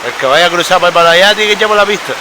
El que vaya a cruzar para allá tiene que echar por la pista.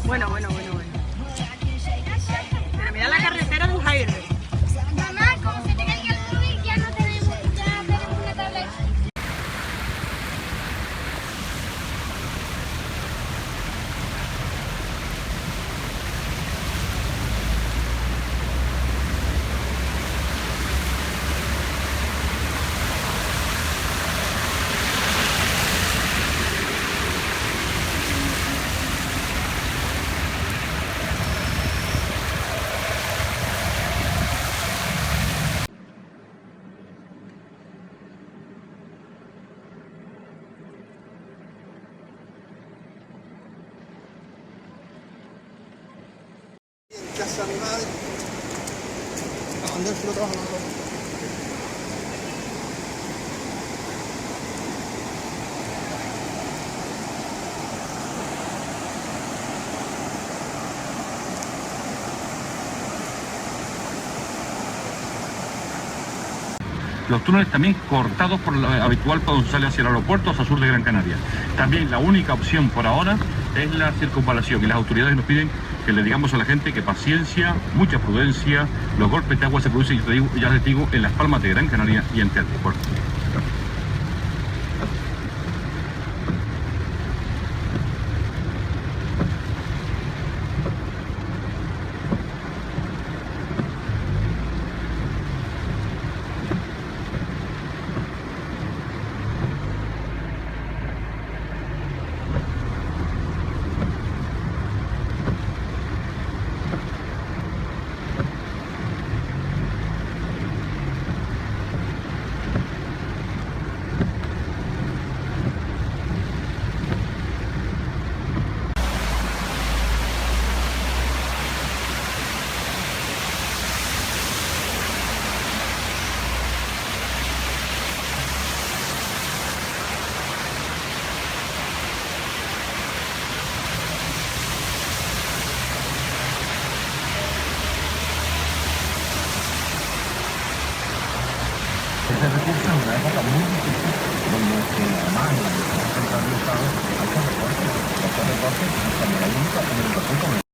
Bueno. Pero mira la carretera del Jairo. Mamá, como se tenga que ir al móvil, ya tenemos una tablet. Casa de mi madre. ¿A dónde lo trabajo? Los túneles también cortados por lo habitual cuando sale hacia el aeropuerto hacia el sur de Gran Canaria. También la única opción por ahora es la circunvalación y las autoridades nos piden que le digamos a la gente que paciencia, mucha prudencia. Los golpes de agua se producen, ya les digo, en las Palmas de Gran Canaria y en Tierra. Ese recurso en una época muy difícil, donde además en la Administración Central del Estado hay que recortes, y también hay limitación con